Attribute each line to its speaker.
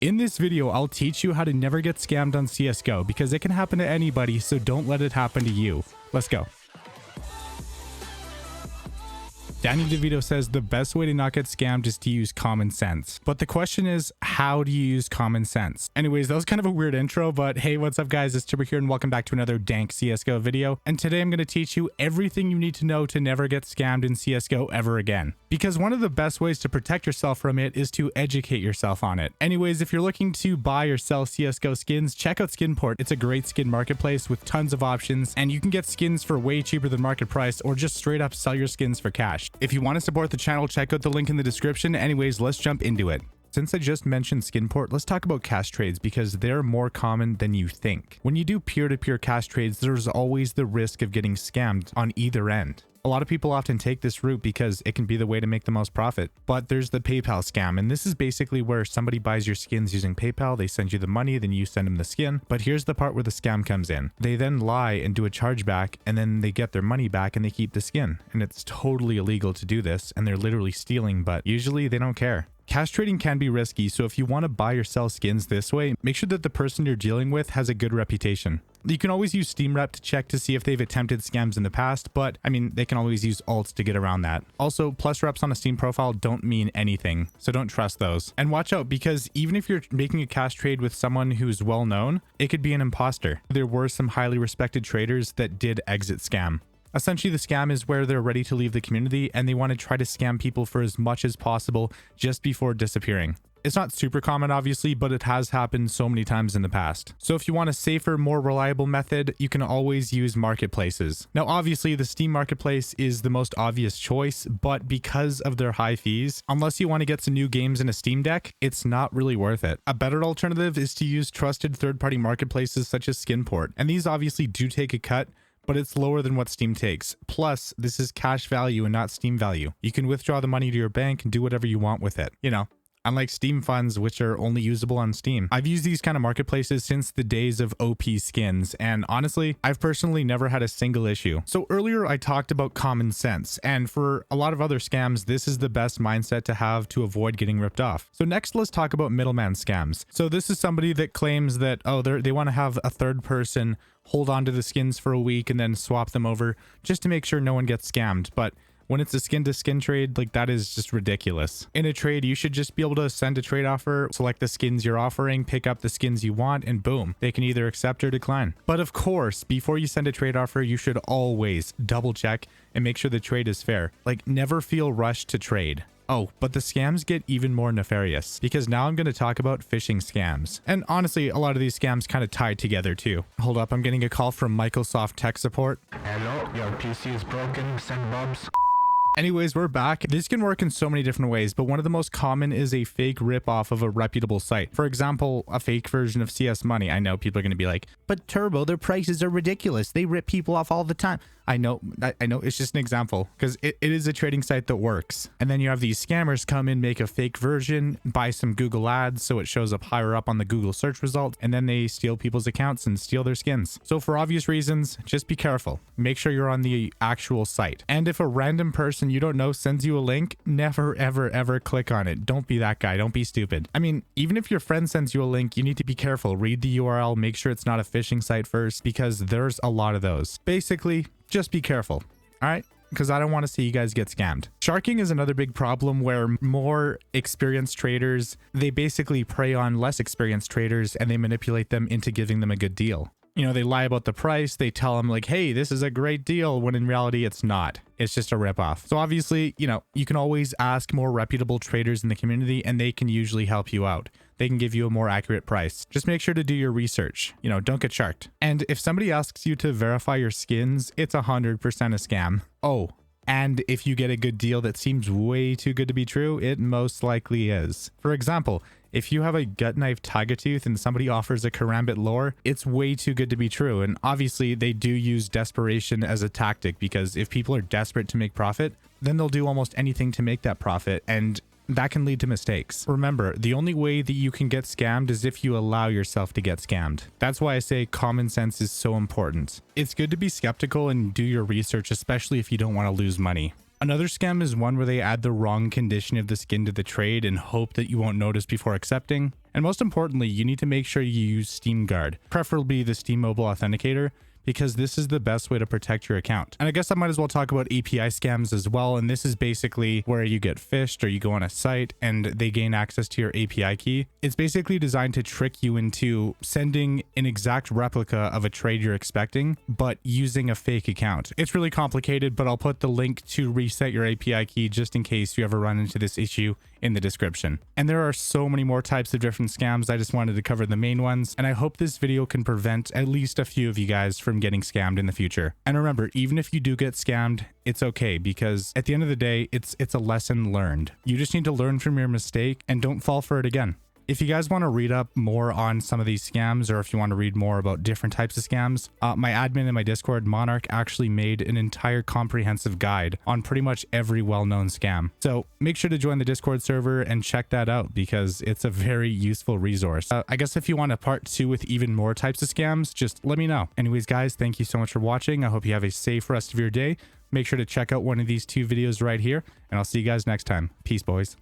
Speaker 1: In this video, I'll teach you how to never get scammed on CSGO because it can happen to anybody, so don't let it happen to you. Let's go. Danny DeVito says the best way to not get scammed is to use common sense. But the question is, how do you use common sense? Anyways, that was kind of a weird intro, but hey, what's up guys? It's Turbo here and welcome back to another dank CSGO video. And today I'm going to teach you everything you need to know to never get scammed in CSGO ever again. Because one of the best ways to protect yourself from it is to educate yourself on it. Anyways, if you're looking to buy or sell CSGO skins, check out Skinport. It's a great skin marketplace with tons of options, and you can get skins for way cheaper than market price or just straight up sell your skins for cash. If you want to support the channel, check out the link in the description. Anyways, let's jump into it. Since I just mentioned Skinport, let's talk about cash trades because they're more common than you think. When you do peer-to-peer cash trades, there's always the risk of getting scammed on either end. A lot of people often take this route because it can be the way to make the most profit. But there's the PayPal scam, and this is basically where somebody buys your skins using PayPal, they send you the money, then you send them the skin. But here's the part where the scam comes in. They then lie and do a chargeback, and then they get their money back and they keep the skin. And it's totally illegal to do this, and they're literally stealing, but usually they don't care. Cash trading can be risky, so if you want to buy or sell skins this way, make sure that the person you're dealing with has a good reputation. You can always use SteamRep to check to see if they've attempted scams in the past, but I mean, they can always use alts to get around that. Also, plus reps on a Steam profile don't mean anything, so don't trust those. And watch out, because even if you're making a cash trade with someone who's well known, it could be an imposter. There were some highly respected traders that did exit scam. Essentially, the scam is where they're ready to leave the community and they want to try to scam people for as much as possible just before disappearing. It's not super common, obviously, but it has happened so many times in the past. So if you want a safer, more reliable method, you can always use marketplaces. Now, obviously, the Steam marketplace is the most obvious choice, but because of their high fees, unless you want to get some new games in a Steam Deck, it's not really worth it. A better alternative is to use trusted third-party marketplaces such as Skinport. And these obviously do take a cut, but it's lower than what Steam takes. Plus, this is cash value and not Steam value. You can withdraw the money to your bank and do whatever you want with it. You know, unlike Steam funds, which are only usable on Steam. I've used these kind of marketplaces since the days of OP skins, and honestly, I've personally never had a single issue. So earlier I talked about common sense, and for a lot of other scams, this is the best mindset to have to avoid getting ripped off. So next, let's talk about middleman scams. So this is somebody that claims that, oh, they want to have a third person hold on to the skins for a week and then swap them over just to make sure no one gets scammed. But when it's a skin to skin trade, like, that is just ridiculous. In a trade, you should just be able to send a trade offer, select the skins you're offering, pick up the skins you want, and boom, they can either accept or decline. But of course, before you send a trade offer, you should always double check and make sure the trade is fair. Like, never feel rushed to trade. Oh, but the scams get even more nefarious because now I'm going to talk about phishing scams. And honestly, a lot of these scams kind of tie together too. Hold up, I'm getting a call from Microsoft tech support.
Speaker 2: Hello, your PC is broken, send Bob's.
Speaker 1: Anyways, we're back. This can work in so many different ways, but one of the most common is a fake ripoff of a reputable site. For example, a fake version of CS Money. I know people are going to be like, but Turbo, their prices are ridiculous. They rip people off all the time. I know, it's just an example because it is a trading site that works. And then you have these scammers come in, make a fake version, buy some Google ads so it shows up higher up on the Google search result, and then they steal people's accounts and steal their skins. So for obvious reasons, just be careful. Make sure you're on the actual site. And if a random person you don't know sends you a link, never, ever, ever click on it. Don't be that guy. Don't be stupid. I mean, even if your friend sends you a link, you need to be careful. Read the URL, make sure it's not a phishing site first because there's a lot of those. Basically, just be careful, all right? Because I don't want to see you guys get scammed. Sharking is another big problem where more experienced traders, they basically prey on less experienced traders and they manipulate them into giving them a good deal. You know, they lie about the price. They tell them like, hey, this is a great deal, when in reality, it's not. It's just a ripoff. So obviously, you know, you can always ask more reputable traders in the community and they can usually help you out. They can give you a more accurate price. Just make sure to do your research. You know, don't get sharked. And if somebody asks you to verify your skins, it's 100% a scam. Oh, and if you get a good deal that seems way too good to be true, it most likely is. For example, if you have a gut knife tiger tooth and somebody offers a karambit lore, it's way too good to be true. And obviously they do use desperation as a tactic because if people are desperate to make profit, then they'll do almost anything to make that profit. And that can lead to mistakes. Remember, the only way that you can get scammed is if you allow yourself to get scammed. That's why I say common sense is so important. It's good to be skeptical and do your research, especially if you don't want to lose money. Another scam is one where they add the wrong condition of the skin to the trade and hope that you won't notice before accepting. And most importantly, you need to make sure you use Steam Guard, preferably the Steam Mobile Authenticator, because this is the best way to protect your account. And I guess I might as well talk about API scams as well. And this is basically where you get phished or you go on a site and they gain access to your API key. It's basically designed to trick you into sending an exact replica of a trade you're expecting, but using a fake account. It's really complicated, but I'll put the link to reset your API key just in case you ever run into this issue in the description. And there are so many more types of different scams. I just wanted to cover the main ones. And I hope this video can prevent at least a few of you guys from getting scammed in the future. And remember, even if you do get scammed, it's okay, because at the end of the day, it's a lesson learned. You just need to learn from your mistake and don't fall for it again. If you guys want to read up more on some of these scams, or if you want to read more about different types of scams, my admin in my Discord, Monarch, actually made an entire comprehensive guide on pretty much every well-known scam. So make sure to join the Discord server and check that out, because it's a very useful resource. I guess if you want a part 2 with even more types of scams, just let me know. Anyways, guys, thank you so much for watching. I hope you have a safe rest of your day. Make sure to check out one of these 2 videos right here, and I'll see you guys next time. Peace, boys.